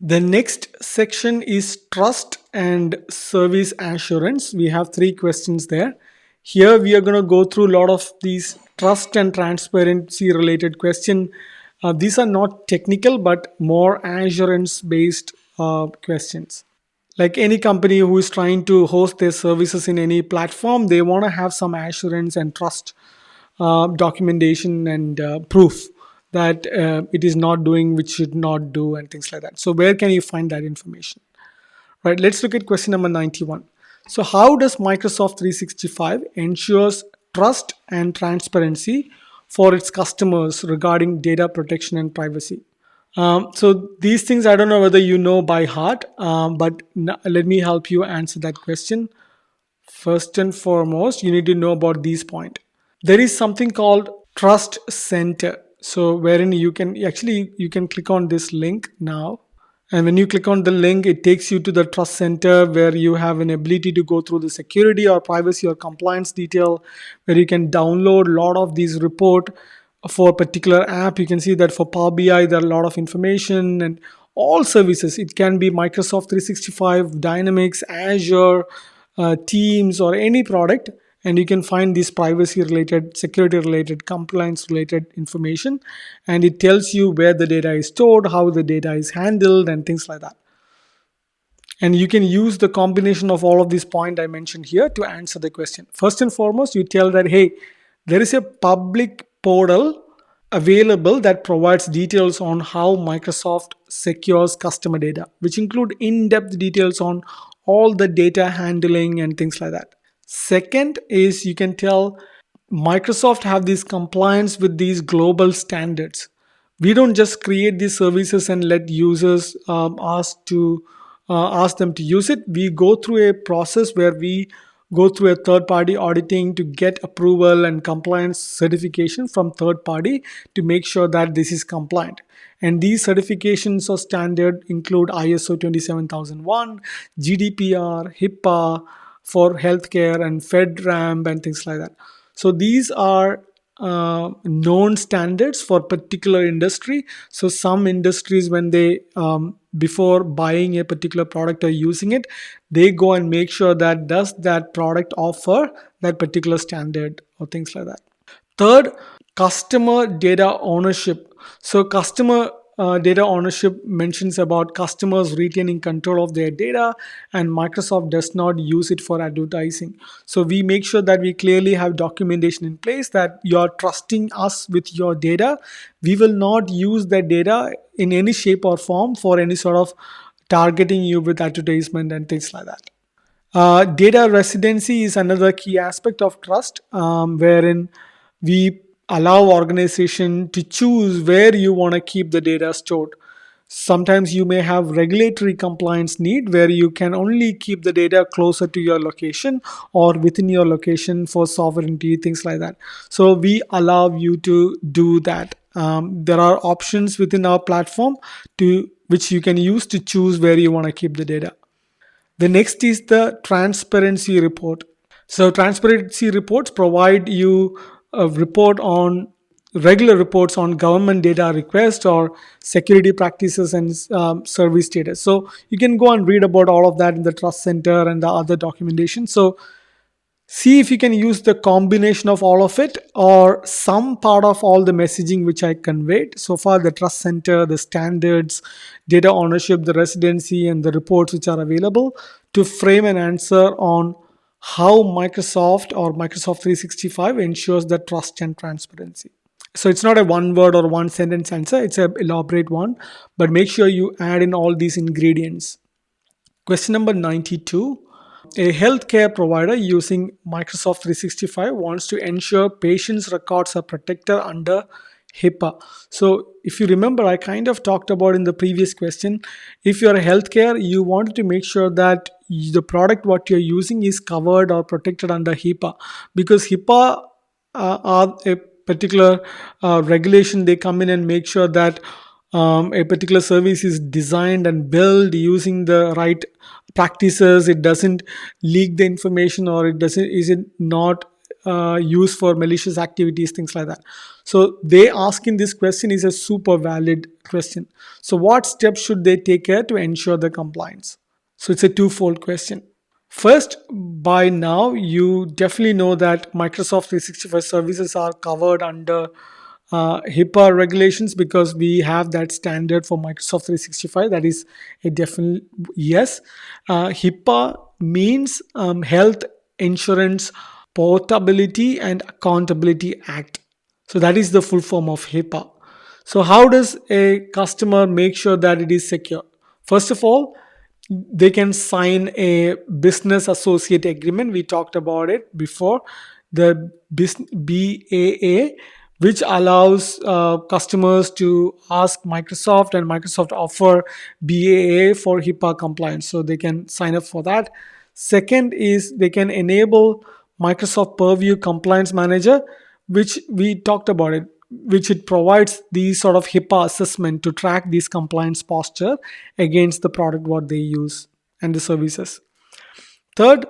The next section is trust and service assurance. We have 3 questions there. Here we are going to go through a lot of these trust and transparency related questions. These are not technical but more assurance based questions. Like any company who is trying to host their services in any platform, they want to have some assurance and trust, documentation and proof that it is not doing which should not do and things like that. So where can you find that information? Right, let's look at question number 91. So how does Microsoft 365 ensures trust and transparency for its customers regarding data protection and privacy? So these things, I don't know whether you know by heart, but let me help you answer that question. First and foremost, you need to know about these points. There is something called Trust Center. So wherein you can click on this link now. And when you click on the link, it takes you to the Trust Center where you have an ability to go through the security or privacy or compliance detail, where you can download a lot of these report for a particular app. You can see that for Power BI, there are a lot of information and all services. It can be Microsoft 365, Dynamics, Azure, Teams, or any product. And you can find this privacy related, security related, compliance related information. And it tells you where the data is stored, how the data is handled, and things like that. And you can use the combination of all of these points I mentioned here to answer the question. First and foremost, you tell that, hey, there is a public portal available that provides details on how Microsoft secures customer data, which include in-depth details on all the data handling and things like that. Second is you can tell Microsoft have these compliance with these global standards. We don't just create these services and let users ask them to use it. We go through a process where we go through a third party auditing to get approval and compliance certification from third party to make sure that this is compliant. And these certifications or standard include ISO 27001, GDPR, HIPPA for healthcare, and FedRAMP and things like that. So these are known standards for particular industry. So some industries, when they before buying a particular product or using it, they go and make sure that does that product offer that particular standard or things like that. Third, customer data ownership. So customer data ownership mentions about customers retaining control of their data, and Microsoft does not use it for advertising. So we make sure that we clearly have documentation in place that you're trusting us with your data. We will not use that data in any shape or form for any sort of targeting you with advertisement and things like that. Data residency is another key aspect of trust, wherein we allow organization to choose where you want to keep the data stored. Sometimes you may have regulatory compliance need where you can only keep the data closer to your location or within your location for sovereignty, things like that. So we allow you to do that. There are options within our platform which you can use to choose where you want to keep the data. The next is the transparency report. So transparency reports provide you a report on regular reports on government data requests or security practices and service status. So you can go and read about all of that in the Trust Center and the other documentation. So see if you can use the combination of all of it or some part of all the messaging which I conveyed. So far, the Trust Center, the standards, data ownership, the residency, and the reports which are available to frame an answer on how Microsoft or Microsoft 365 ensures the trust and transparency. So it's not a one word or one sentence answer, it's an elaborate one, but make sure you add in all these ingredients. Question number 92. A healthcare provider using Microsoft 365 wants to ensure patients' records are protected under HIPAA. So if you remember, I kind of talked about in the previous question, if you're a healthcare, you wanted to make sure that the product what you're using is covered or protected under HIPAA, because HIPAA are a particular regulation. They come in and make sure that a particular service is designed and built using the right practices. It doesn't leak the information, or it doesn't is it not used for malicious activities, things like that. So they asking this question is a super valid question. So what steps should they take care to ensure the compliance? So it's a twofold question. First, by now, you definitely know that Microsoft 365 services are covered under HIPAA regulations because we have that standard for Microsoft 365. That is a definite yes. HIPAA means Health Insurance Portability and Accountability Act. So that is the full form of HIPAA. So how does a customer make sure that it is secure? First of all, they can sign a business associate agreement. We talked about it before, the BAA, which allows customers to ask Microsoft, and Microsoft offer BAA for HIPAA compliance, so they can sign up for that. Second is they can enable Microsoft Purview Compliance Manager, which we talked about it, which it provides these sort of HIPAA assessment to track these compliance posture against the product what they use and the services. Third,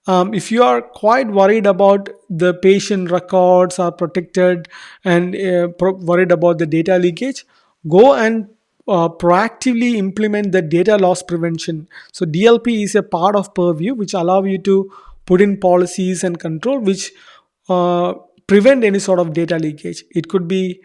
if you are quite worried about the patient records are protected and worried about the data leakage, go and proactively implement the data loss prevention. So DLP is a part of Purview which allow you to put in policies and control which uh, prevent any sort of data leakage. It could be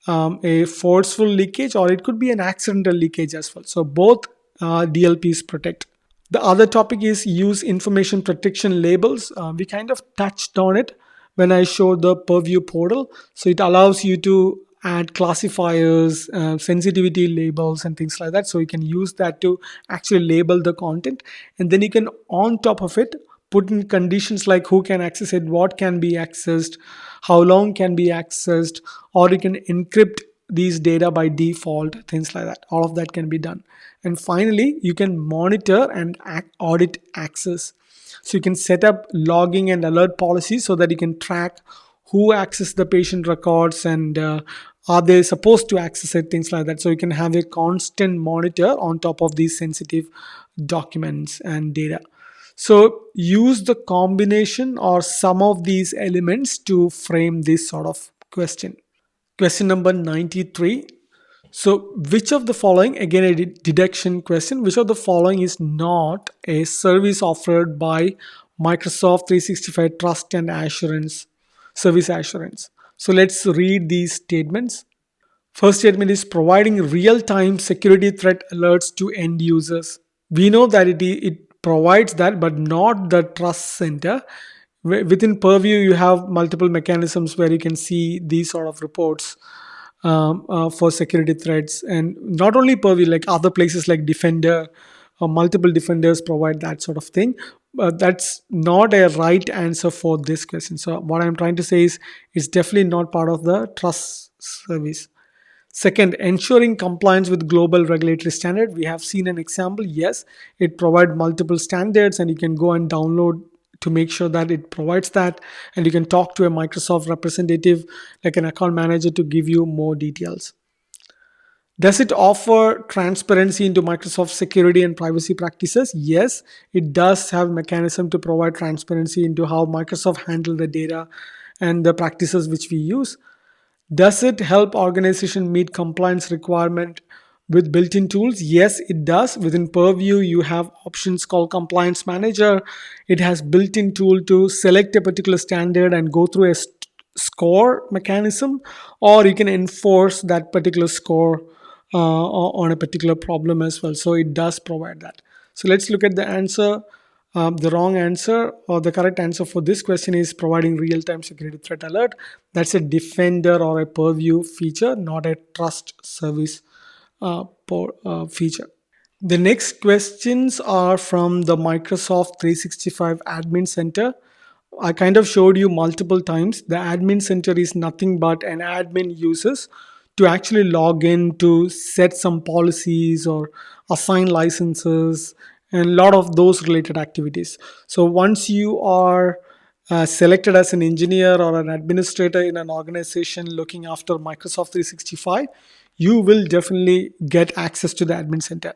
a forceful leakage or it could be an accidental leakage as well. So both DLPs protect. The other topic is use information protection labels. We kind of touched on it when I showed the Purview portal. So it allows you to add classifiers, sensitivity labels, and things like that. So you can use that to actually label the content. And then you can, on top of it, put in conditions like who can access it, what can be accessed, how long can be accessed, or you can encrypt these data by default, things like that. All of that can be done. And finally, you can monitor and audit access. So you can set up logging and alert policies so that you can track who access the patient records and are they supposed to access it, things like that. So you can have a constant monitor on top of these sensitive documents and data. So use the combination or some of these elements to frame this sort of question. Question number 93. So, which of the following, again a deduction question, which of the following is not a service offered by Microsoft 365 Trust and Assurance, Service Assurance? So, let's read these statements. First statement is providing real-time security threat alerts to end users. We know that it provides that, but not the trust center. Within Purview, you have multiple mechanisms where you can see these sort of reports for security threats, and not only Purview, like other places like Defender, multiple defenders provide that sort of thing. But that's not a right answer for this question. So what I'm trying to say is it's definitely not part of the trust service. Second, ensuring compliance with global regulatory standard. We have seen an example. Yes, it provides multiple standards and you can go and download to make sure that it provides that. And you can talk to a Microsoft representative like an account manager to give you more details. Does it offer transparency into Microsoft security and privacy practices? Yes, it does have mechanism to provide transparency into how Microsoft handle the data and the practices which we use. Does it help organization meet compliance requirement with built-in tools? Yes, it does. Within Purview, you have options called Compliance Manager. It has built-in tool to select a particular standard and go through a score mechanism, or you can enforce that particular score on a particular problem as well. So it does provide that. So let's look at the answer. The wrong answer or the correct answer for this question is providing real-time security threat alert. That's a Defender or a Purview feature, not a trust service feature. The next questions are from the Microsoft 365 Admin Center. I kind of showed you multiple times. The admin center is nothing but an admin uses to actually log in to set some policies or assign licenses and a lot of those related activities. So once you are selected as an engineer or an administrator in an organization looking after Microsoft 365, you will definitely get access to the admin center.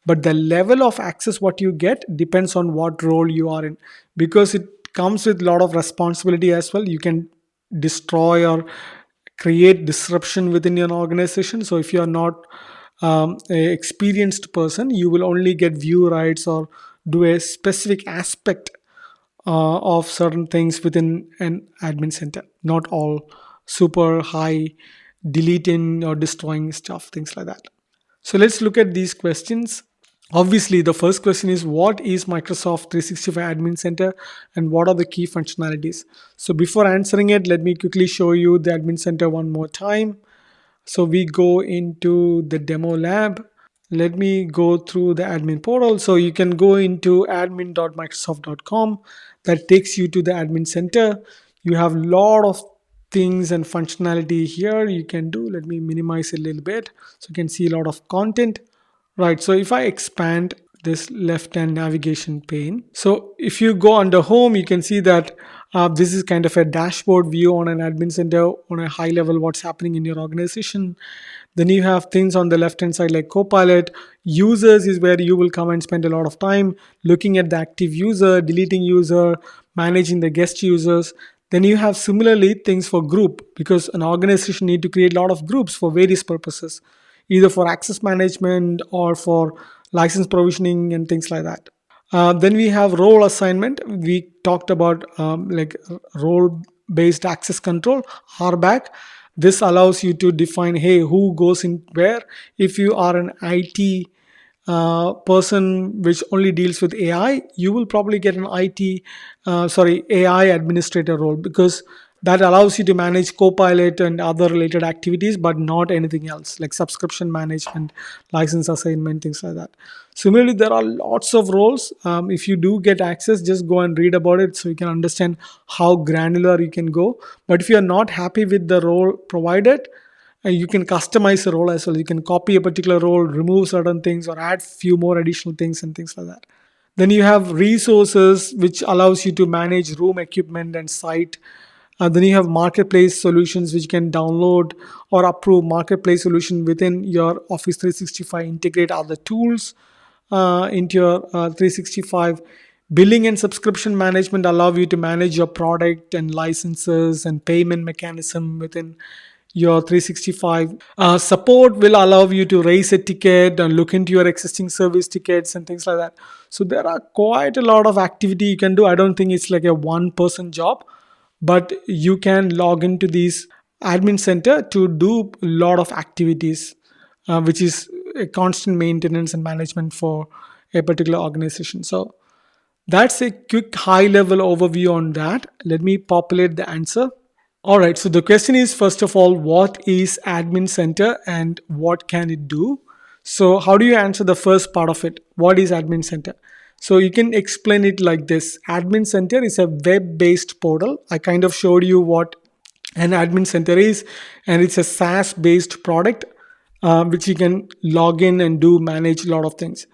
But the level of access what you get depends on what role you are in, because it comes with a lot of responsibility as well. You can destroy or create disruption within your organization. So if you are not a experienced person, you will only get view rights or do a specific aspect of certain things within an admin center, not all super high deleting or destroying stuff, things like that. So let's look at these questions. Obviously, the first question is, what is Microsoft 365 Admin Center and what are the key functionalities? So before answering it, let me quickly show you the Admin Center one more time. So we go into the demo lab. Let me go through the admin portal. So you can go into admin.microsoft.com. That takes you to the admin center. You have a lot of things and functionality here you can do. Let me minimize it a little bit so you can see a lot of content. Right, so if I expand this left-hand navigation pane, so if you go under home, you can see that this is kind of a dashboard view on an admin center on a high level, what's happening in your organization. Then you have things on the left-hand side like Copilot. Users is where you will come and spend a lot of time looking at the active user, deleting user, managing the guest users. Then you have similarly things for group, because an organization need to create a lot of groups for various purposes, either for access management or for license provisioning and things like that. Then we have role assignment. We talked about like role based access control, RBAC. This allows you to define, hey, who goes in where. If you are an IT person which only deals with AI, you will probably get an AI administrator role, because that allows you to manage Copilot and other related activities, but not anything else like subscription management, license assignment, things like that. Similarly, there are lots of roles. If you do get access, just go and read about it so you can understand how granular you can go. But if you are not happy with the role provided, you can customize the role as well. You can copy a particular role, remove certain things, or add few more additional things and things like that. Then you have resources, which allows you to manage room equipment and site. Then you have marketplace solutions, which can download or approve marketplace solution within your Office 365, integrate other tools into your 365. Billing and subscription management allow you to manage your product and licenses and payment mechanism within your 365. Support will allow you to raise a ticket and look into your existing service tickets and things like that. So there are quite a lot of activity you can do. I don't think it's like a one person job, but you can log into these admin center to do a lot of activities, which is a constant maintenance and management for a particular organization. So that's a quick high level overview on that. Let me populate the answer. All right, so the question is, first of all, what is admin center and what can it do? So how do you answer the first part of it? What is admin center? So you can explain it like this. Admin center is a web-based portal. I kind of showed you what an admin center is, and it's a SaaS based product which you can log in and do manage a lot of things.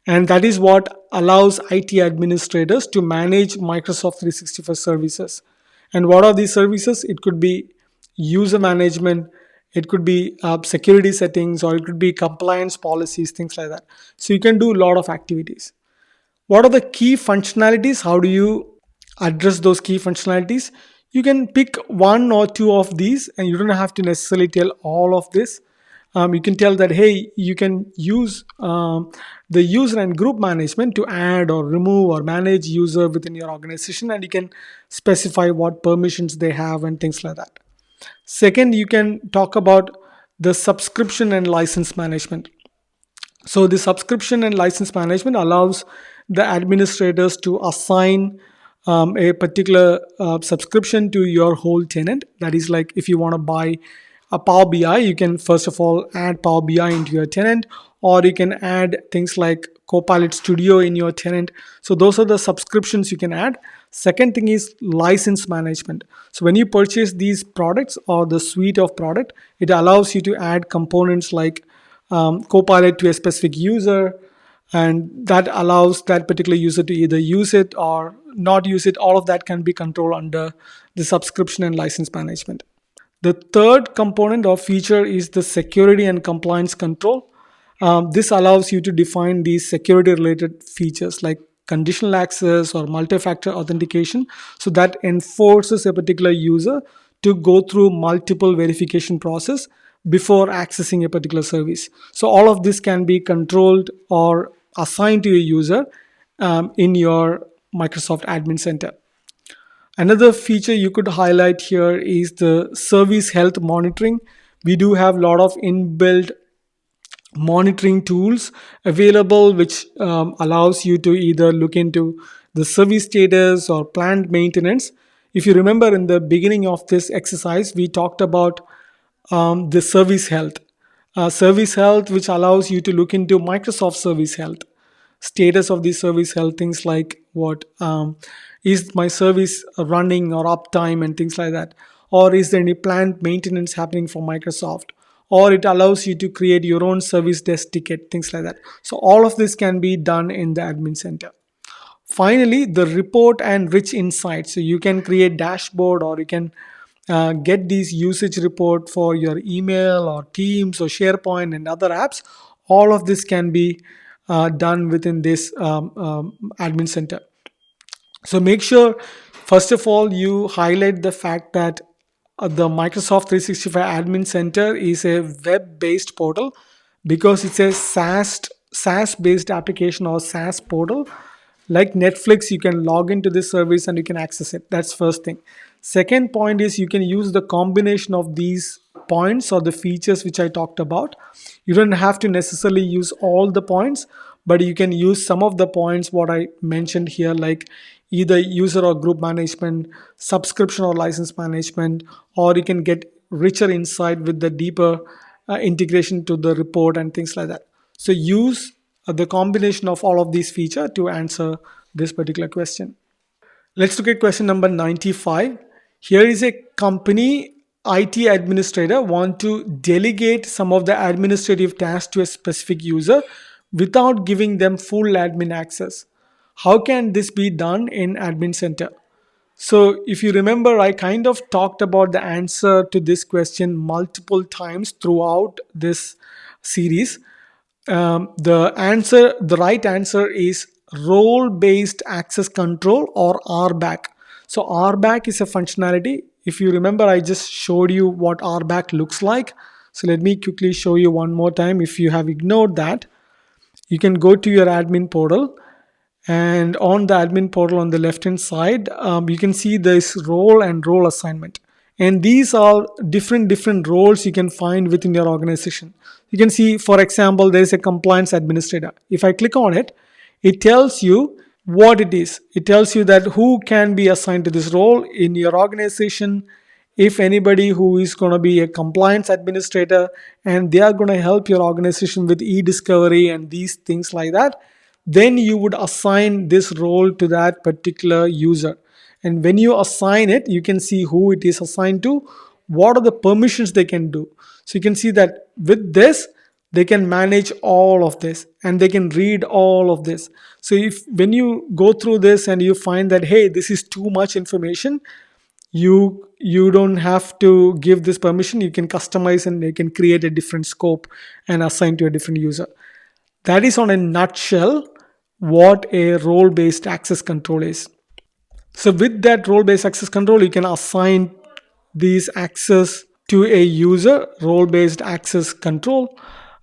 And that is what allows IT administrators to manage Microsoft 365 services. And what are these services? It could be user management, it could be security settings, or it could be compliance policies, things like that. So you can do a lot of activities. What are the key functionalities? How do you address those key functionalities? You can pick one or two of these, and you don't have to necessarily tell all of this. You can tell that, hey, you can use the user and group management to add or remove or manage user within your organization, and you can specify what permissions they have and things like that. Second, you can talk about the subscription and license management. So the subscription and license management allows the administrators to assign a particular subscription to your whole tenant. That is, like if you want to buy a Power BI, you can first of all add Power BI into your tenant, or you can add things like Copilot Studio in your tenant. So those are the subscriptions you can add. Second thing is license management. So when you purchase these products or the suite of product, it allows you to add components like Copilot to a specific user, and that allows that particular user to either use it or not use it. All of that can be controlled under the subscription and license management. The third component or feature is the security and compliance control. This allows you to define these security related features like conditional access or multi-factor authentication, so that enforces a particular user to go through multiple verification process before accessing a particular service. So all of this can be controlled or assigned to a user in your Microsoft Admin Center. Another feature you could highlight here is the service health monitoring. We do have a lot of inbuilt monitoring tools available, which allows you to either look into the service status or planned maintenance. If you remember, in the beginning of this exercise, we talked about the service health, which allows you to look into Microsoft service health, status of the service health, things like what is my service running or uptime and things like that, or is there any planned maintenance happening for Microsoft, or it allows you to create your own service desk ticket, things like that. So all of this can be done in the admin center. Finally, the report and rich insights. So you can create dashboard, or you can get these usage report for your email or Teams or SharePoint and other apps. All of this can be done within this admin center. So make sure, first of all, you highlight the fact that the Microsoft 365 Admin Center is a web-based portal, because it's a SaaS-based application or SaaS portal. Like Netflix, you can log into this service and you can access it. That's first thing. Second point is, you can use the combination of these points or the features which I talked about. You don't have to necessarily use all the points, but you can use some of the points what I mentioned here, like either user or group management, subscription or license management, or you can get richer insight with the deeper integration to the report and things like that. So use the combination of all of these features to answer this particular question. Let's look at question number 95. Here is a company IT administrator want to delegate some of the administrative tasks to a specific user without giving them full admin access. How can this be done in Admin Center? So if you remember, I kind of talked about the answer to this question multiple times throughout this series. The right answer is role-based access control, or RBAC. So RBAC is a functionality. If you remember, I just showed you what RBAC looks like. So let me quickly show you one more time. If you have ignored that, you can go to your admin portal, and on the admin portal on the left hand side, you can see this role and role assignment, and these are different roles you can find within your organization. You can see, for example, there is a compliance administrator. If I click on it, it tells you what it is. It tells you that who can be assigned to this role in your organization. If anybody who is going to be a compliance administrator, and they are going to help your organization with e-discovery and these things like that, then you would assign this role to that particular user. And when you assign it, you can see who it is assigned to, what are the permissions they can do. So you can see that with this, they can manage all of this and they can read all of this. So if when you go through this and you find that, hey, this is too much information, you don't have to give this permission. You can customize and you can create a different scope and assign to a different user. That is, on a nutshell, what a role-based access control is. So with that role-based access control, you can assign these access to a user, role-based access control,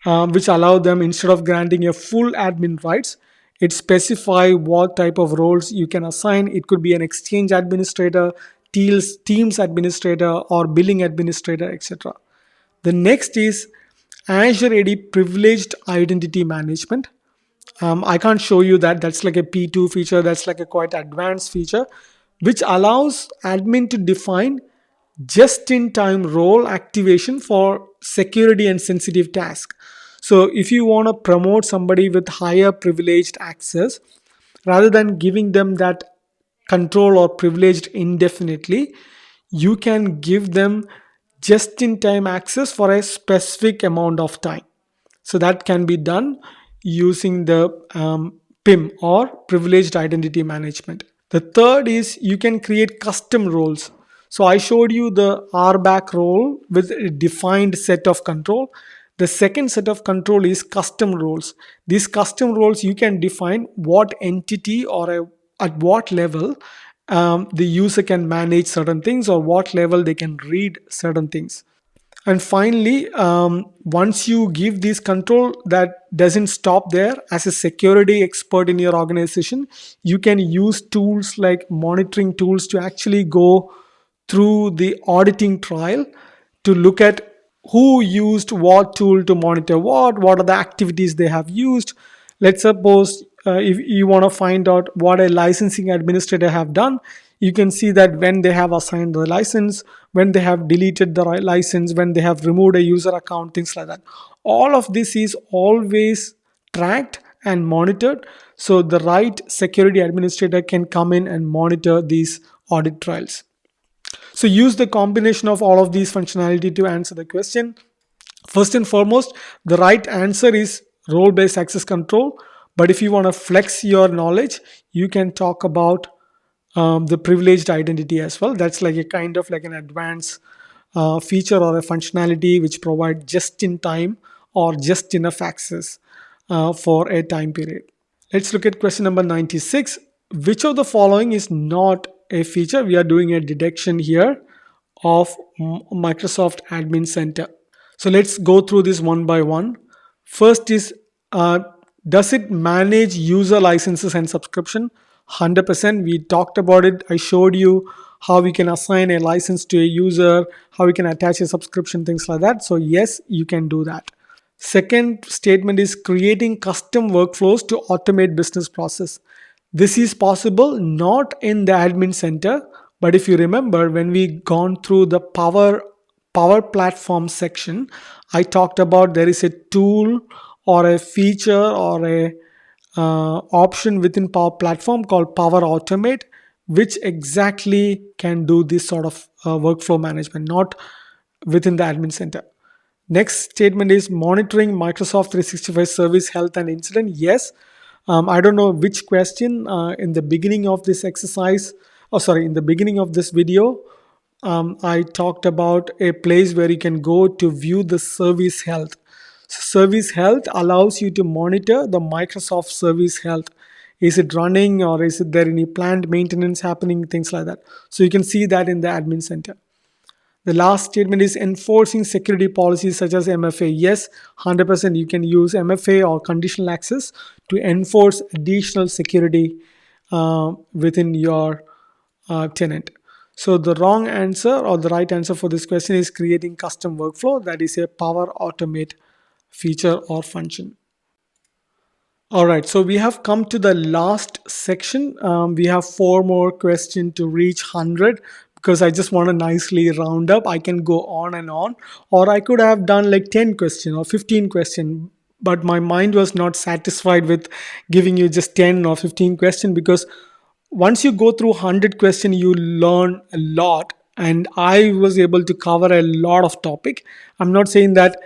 which allow them, instead of granting a full admin rights, it specify what type of roles you can assign. It could be an exchange administrator, Teams administrator, or billing administrator, etc. The next is Azure AD privileged identity management. I can't show you that. That's like a P2 feature. That's like a quite advanced feature, which allows admin to define just-in-time role activation for security and sensitive tasks. So if you want to promote somebody with higher privileged access, rather than giving them that control or privileged indefinitely, you can give them just-in-time access for a specific amount of time. So that can be done using the PIM, or privileged identity management. The third is you can create custom roles. So I showed you the RBAC role with a defined set of control. The second set of control is custom roles. These custom roles, you can define what entity or at what level the user can manage certain things, or what level they can read certain things. And finally, once you give this control, that doesn't stop there. As a security expert in your organization, you can use tools like monitoring tools to actually go through the auditing trial to look at who used what tool to monitor what are the activities they have used. Let's suppose if you want to find out what a licensing administrator have done, you can see that when they have assigned the license, when they have deleted the license, when they have removed a user account, things like that. All of this is always tracked and monitored, so the right security administrator can come in and monitor these audit trials. So use the combination of all of these functionality to answer the question. First and foremost, the right answer is role-based access control. But if you want to flex your knowledge, you can talk about the privileged identity as well. That's like a kind of like an advanced feature or a functionality which provide just in time or just enough access for a time period. Let's look at question number 96. Which of the following is not a feature? We are doing a detection here of Microsoft Admin Center. So let's go through this one by one. First is, does it manage user licenses and subscription? 100%. We talked about it. I showed you how we can assign a license to a user, how we can attach a subscription, things like that. So yes, you can do that. Second statement is creating custom workflows to automate business process. This is possible not in the admin center, but if you remember when we gone through the power platform section, I talked about there is a tool or a feature or a option within Power Platform called Power Automate, which exactly can do this sort of workflow management, not within the admin center. Next statement is monitoring Microsoft 365 service health and incident. Yes. I don't know which question in the beginning of this exercise, in the beginning of this video, I talked about a place where you can go to view the service health. So service health allows you to monitor the Microsoft service health. Is it running, or is it there any planned maintenance happening, things like that. So you can see that in the admin center. The last statement is enforcing security policies such as MFA. Yes, 100% you can use MFA or conditional access to enforce additional security within your tenant. So the wrong answer or the right answer for this question is creating custom workflow. That is a Power Automate feature or function. All right, so we have come to the last section. We have 4 more questions to reach 100 because I just want to nicely round up. I can go on, or I could have done like 10 questions or 15 questions, but my mind was not satisfied with giving you just 10 or 15 questions, because once you go through 100 questions, you learn a lot, and I was able to cover a lot of topic. I'm not saying that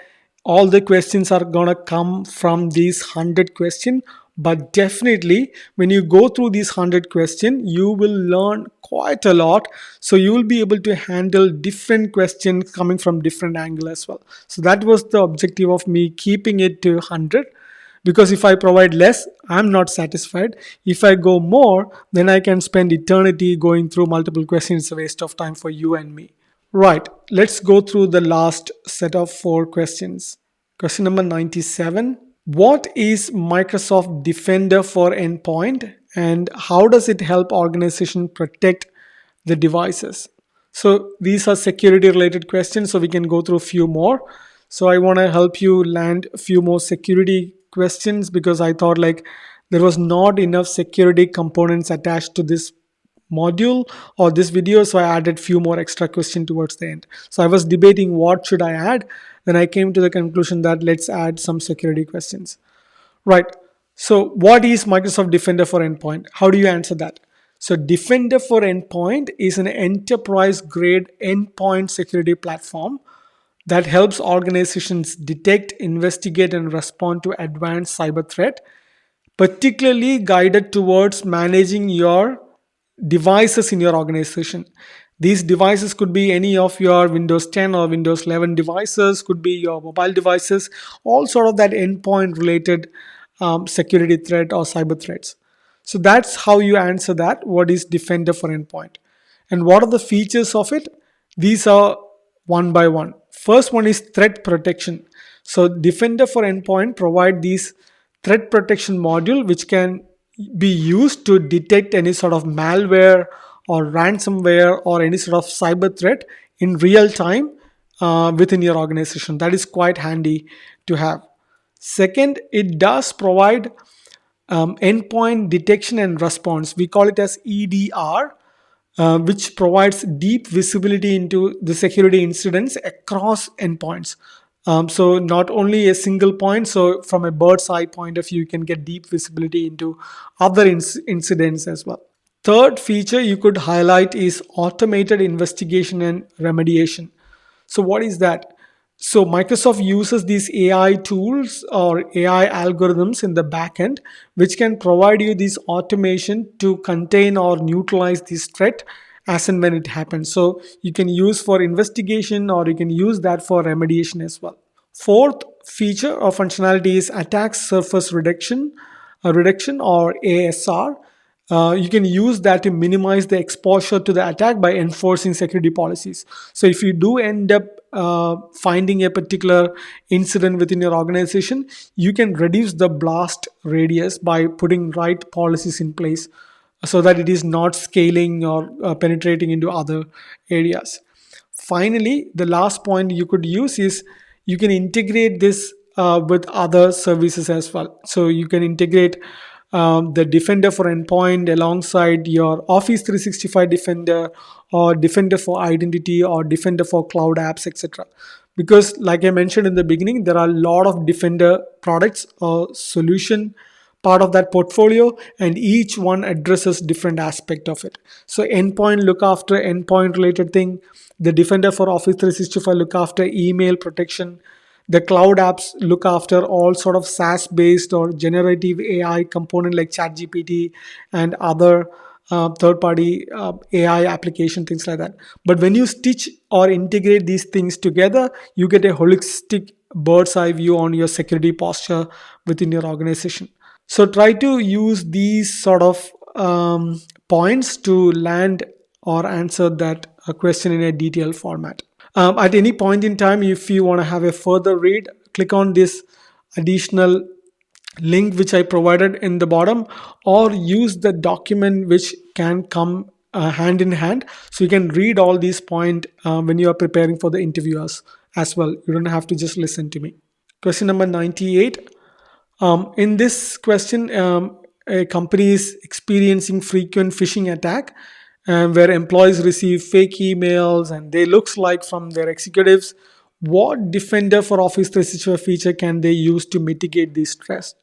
all the questions are gonna come from these 100 questions, but definitely when you go through these 100 questions, you will learn quite a lot. So you will be able to handle different questions coming from different angle as well. So that was the objective of me keeping it to 100, because if I provide less, I'm not satisfied. If I go more, then I can spend eternity going through multiple questions. It's a waste of time for you and me. Right, let's go through the last set of 4 questions. Question number 97. What is Microsoft Defender for Endpoint, and how does it help organization protect the devices? So these are security related questions, so we can go through a few more. So I want to help you land a few more security questions, because I thought like there was not enough security components attached to this module or this video, so I added few more extra questions towards the end. So I was debating what should I add, then I came to the conclusion that let's add some security questions. Right, so what is Microsoft Defender for Endpoint? How do you answer that? So Defender for Endpoint is an enterprise grade endpoint security platform that helps organizations detect, investigate, and respond to advanced cyber threat, particularly guided towards managing your devices in your organization. These devices could be any of your Windows 10 or Windows 11 devices, could be your mobile devices, all sort of that endpoint related security threat or cyber threats. So that's how you answer that. What is Defender for Endpoint? And what are the features of it? These are one by one. First one is threat protection. So Defender for Endpoint provide these threat protection module which can be used to detect any sort of malware or ransomware or any sort of cyber threat in real time within your organization. That is quite handy to have. Second, it does provide endpoint detection and response. We call it as EDR, which provides deep visibility into the security incidents across endpoints. So not only a single point, so from a bird's eye point of view, you can get deep visibility into other incidents as well. Third feature you could highlight is automated investigation and remediation. So what is that? So Microsoft uses these AI tools or AI algorithms in the backend, which can provide you this automation to contain or neutralize this threat as and when it happens. So you can use for investigation or you can use that for remediation as well. Fourth feature or functionality is attack surface reduction or ASR. You can use that to minimize the exposure to the attack by enforcing security policies. So if you do end up finding a particular incident within your organization, you can reduce the blast radius by putting right policies in place so that it is not scaling or penetrating into other areas. Finally, the last point you could use is you can integrate this with other services as well. So you can integrate the Defender for Endpoint alongside your Office 365 Defender or Defender for Identity or Defender for Cloud Apps, etc. Because, like I mentioned in the beginning, there are a lot of Defender products or solution part of that portfolio, and each one addresses different aspect of it. So endpoint look after endpoint related thing, the Defender for Office 365 look after email protection, the cloud apps look after all sort of SaaS based or generative AI component like ChatGPT and other third party AI application, things like that. But when you stitch or integrate these things together, you get a holistic bird's eye view on your security posture within your organization. So try to use these sort of points to land or answer that question in a detailed format. At any point in time, if you want to have a further read, click on this additional link which I provided in the bottom, or use the document which can come hand in hand. So you can read all these points when you are preparing for the interviewers as well. You don't have to just listen to me. Question number 98. In this question, a company is experiencing frequent phishing attack where employees receive fake emails and they looks like from their executives. What Defender for Office 365 feature can they use to mitigate these threats?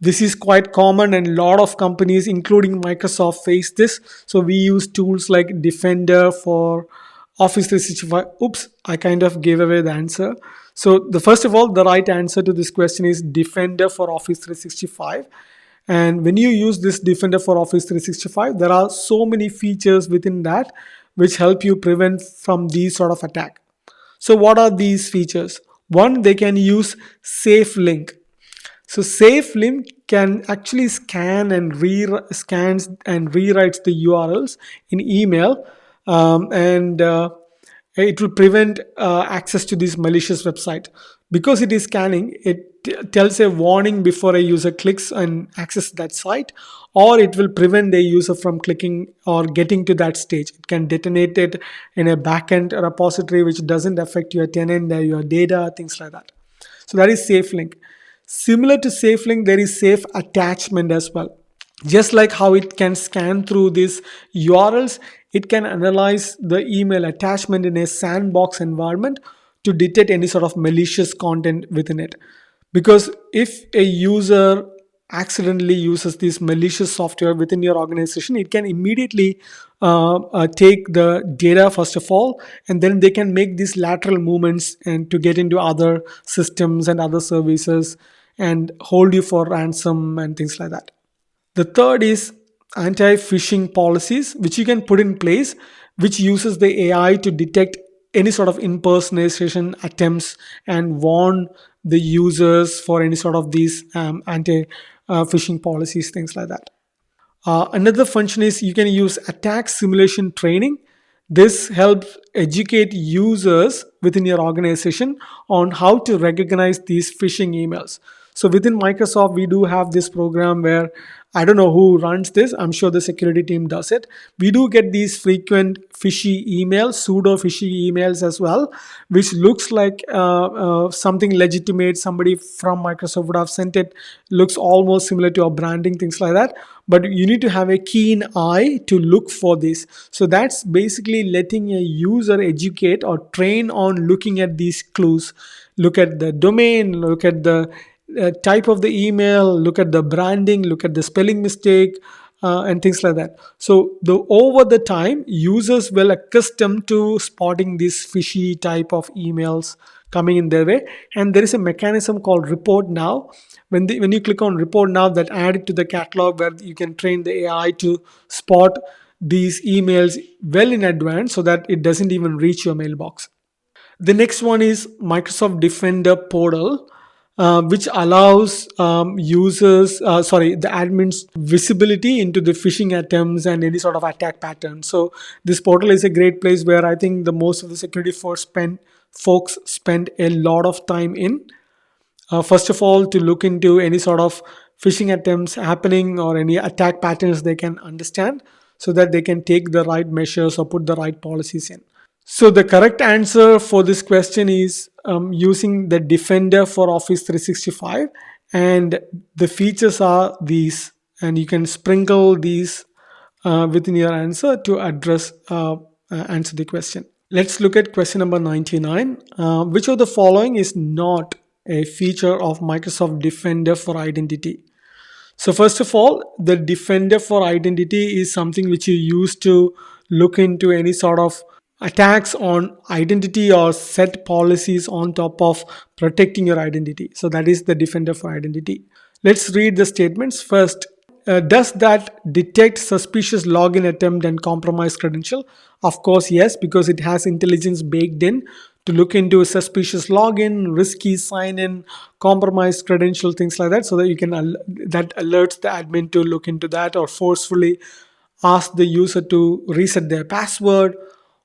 This is quite common and a lot of companies, including Microsoft, face this. So we use tools like Defender for Office 365. Oops, I kind of gave away the answer. So the first of all, the right answer to this question is Defender for Office 365. And when you use this Defender for Office 365, there are so many features within that which help you prevent from these sort of attack. So what are these features? One, they can use Safe Link. So Safe Link can actually scans and rewrites the URLs in email, and it will prevent access to this malicious website. Because it is scanning, it tells a warning before a user clicks and access that site, or it will prevent the user from clicking or getting to that stage. It can detonate it in a backend repository which doesn't affect your tenant, your data, things like that. So that is Safe Link. Similar to Safe Link, there is Safe Attachment as well. Just like how it can scan through these URLs, it can analyze the email attachment in a sandbox environment to detect any sort of malicious content within it. Because if a user accidentally uses this malicious software within your organization, it can immediately take the data first of all, and then they can make these lateral movements and to get into other systems and other services and hold you for ransom and things like that. The third is anti-phishing policies which you can put in place, which uses the AI to detect any sort of impersonation attempts and warn the users for any sort of these anti-phishing policies, things like that. Another function is you can use attack simulation training. This helps educate users within your organization on how to recognize these phishing emails. So within Microsoft, we do have this program where I don't know who runs this. I'm sure the security team does it. We do get these frequent fishy emails, pseudo fishy emails as well, which looks like something legitimate. Somebody from Microsoft would have sent it. Looks almost similar to our branding, things like that. But you need to have a keen eye to look for this. So that's basically letting a user educate or train on looking at these clues. Look at the domain, look at the type of the email, look at the branding, look at the spelling mistake, and things like that. So the over the time, users will accustomed to spotting these fishy type of emails coming in their way, and there is a mechanism called report now. When you click on report now, that add it to the catalog where you can train the AI to spot these emails well in advance so that it doesn't even reach your mailbox. The next one is Microsoft Defender Portal, which allows the admins visibility into the phishing attempts and any sort of attack pattern. So this portal is a great place where I think the most of the security folks spend a lot of time in. First of all, to look into any sort of phishing attempts happening or any attack patterns they can understand so that they can take the right measures or put the right policies in. So the correct answer for this question is using the Defender for Office 365, and the features are these, and you can sprinkle these within your answer to answer the question. Let's look at question number 99. Which of the following is not a feature of Microsoft Defender for Identity? So first of all, the Defender for Identity is something which you use to look into any sort of attacks on identity or set policies on top of protecting your identity. So that is the Defender for Identity. Let's read the statements. First, does that detect suspicious login attempt and compromised credential? Of course, yes, because it has intelligence baked in to look into a suspicious login, risky sign in, compromised credential, things like that, so that you can that alerts the admin to look into that, or forcefully ask the user to reset their password,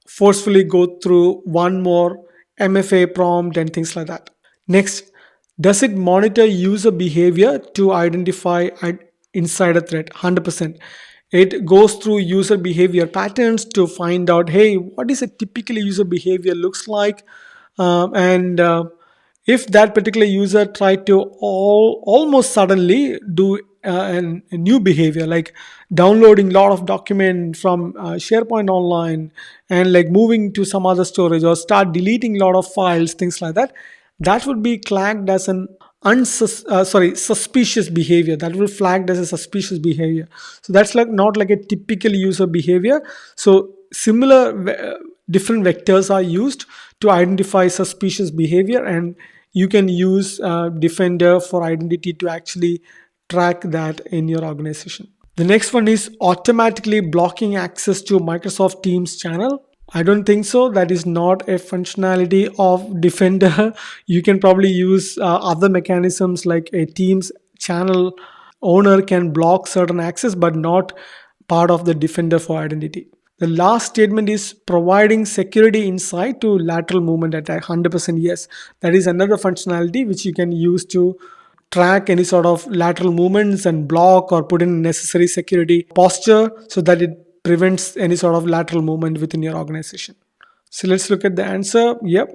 forcefully go through one more MFA prompt and things like that. Next, does it monitor user behavior to identify insider threat? 100%. It goes through user behavior patterns to find out, hey, what is a typical user behavior looks like, and if that particular user tried to almost suddenly do a new behavior like downloading a lot of document from SharePoint Online and like moving to some other storage or start deleting a lot of files, things like that, that would be flagged as an suspicious behavior. That will flagged as a suspicious behavior. So that's like not like a typical user behavior. So similar different vectors are used to identify suspicious behavior, and you can use Defender for Identity to actually track that in your organization. The next one is automatically blocking access to Microsoft Teams channel. I don't think so. That is not a functionality of Defender. You can probably use other mechanisms like a Teams channel owner can block certain access, but not part of the Defender for Identity. The last statement is providing security insight to lateral movement attack. 100% yes. That is another functionality which you can use to track any sort of lateral movements and block or put in necessary security posture so that it prevents any sort of lateral movement within your organization. So let's look at the answer. Yep.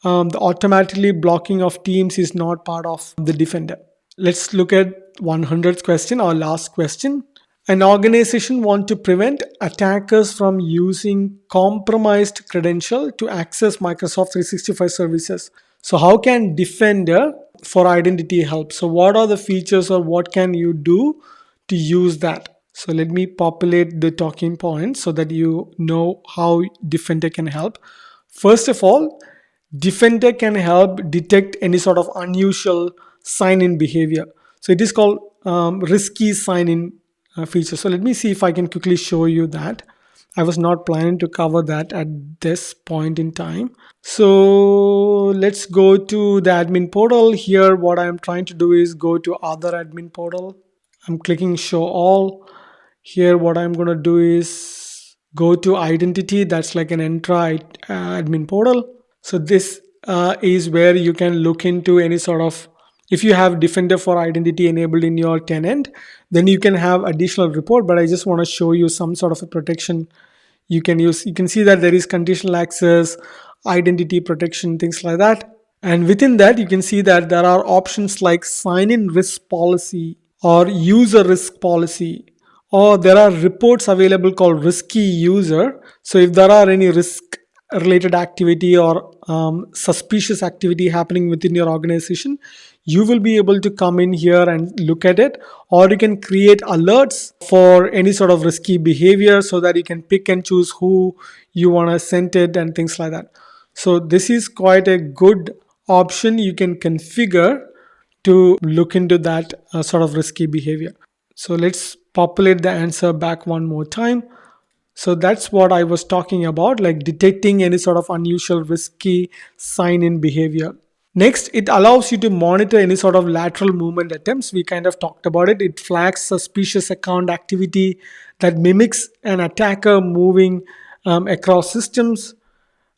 The automatically blocking of Teams is not part of the Defender. Let's look at 100th question, our last question. An organization wants to prevent attackers from using compromised credential to access Microsoft 365 services. So how can Defender for Identity help? So what are the features or what can you do to use that? So let me populate the talking points so that you know how Defender can help. First of all, Defender can help detect any sort of unusual sign-in behavior. So it is called risky sign-in feature. So let me see if I can quickly show you that. I was not planning to cover that at this point in time. So let's go to the admin portal. Here what I'm trying to do is go to other admin portal. I'm clicking show all. Here what I'm going to do is go to identity. That's like an Entra admin portal. So this is where you can look into any sort of, if you have Defender for Identity enabled in your tenant, then you can have additional report. But I just want to show you some sort of a protection you can use. You can see that there is conditional access, identity protection, things like that. And within that, you can see that there are options like sign-in risk policy or user risk policy, or there are reports available called risky user. So if there are any risk related activity or suspicious activity happening within your organization, you will be able to come in here and look at it, or you can create alerts for any sort of risky behavior so that you can pick and choose who you want to send it and things like that. So this is quite a good option you can configure to look into that sort of risky behavior. So let's populate the answer back one more time. So that's what I was talking about, like detecting any sort of unusual risky sign-in behavior. Next, it allows you to monitor any sort of lateral movement attempts. We kind of talked about it. It flags suspicious account activity that mimics an attacker moving across systems.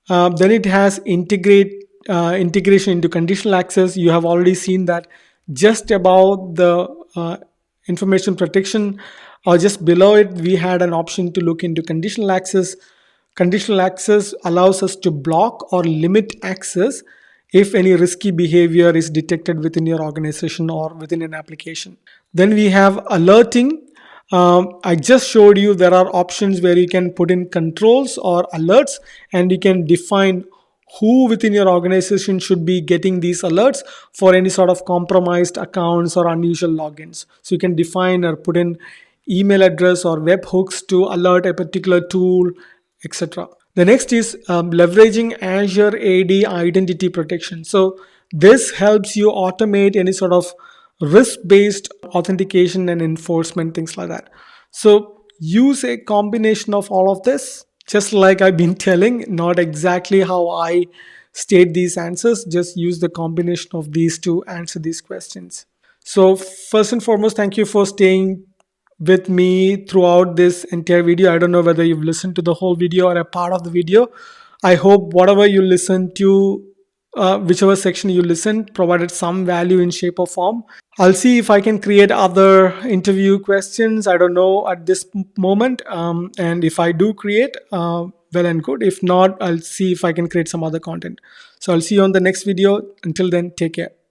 Then it has integration into conditional access. You have already seen that just above the information protection, or just below it, we had an option to look into conditional access. Conditional access allows us to block or limit access if any risky behavior is detected within your organization or within an application. Then we have alerting. I just showed you there are options where you can put in controls or alerts, and you can define who within your organization should be getting these alerts for any sort of compromised accounts or unusual logins. So you can define or put in email address or webhooks to alert a particular tool, etc. The next is leveraging Azure AD identity protection. So this helps you automate any sort of risk-based authentication and enforcement, things like that. So use a combination of all of this, just like I've been telling, not exactly how I state these answers, just use the combination of these to answer these questions. So first and foremost, thank you for staying with me throughout this entire video. I don't know whether you've listened to the whole video or a part of the video. I hope whatever you listen to, whichever section you listen, provided some value in shape or form. I'll see if I can create other interview questions. I don't know at this moment. And if I do create, well and good. If not, I'll see if I can create some other content. So I'll see you on the next video. Until then, take care.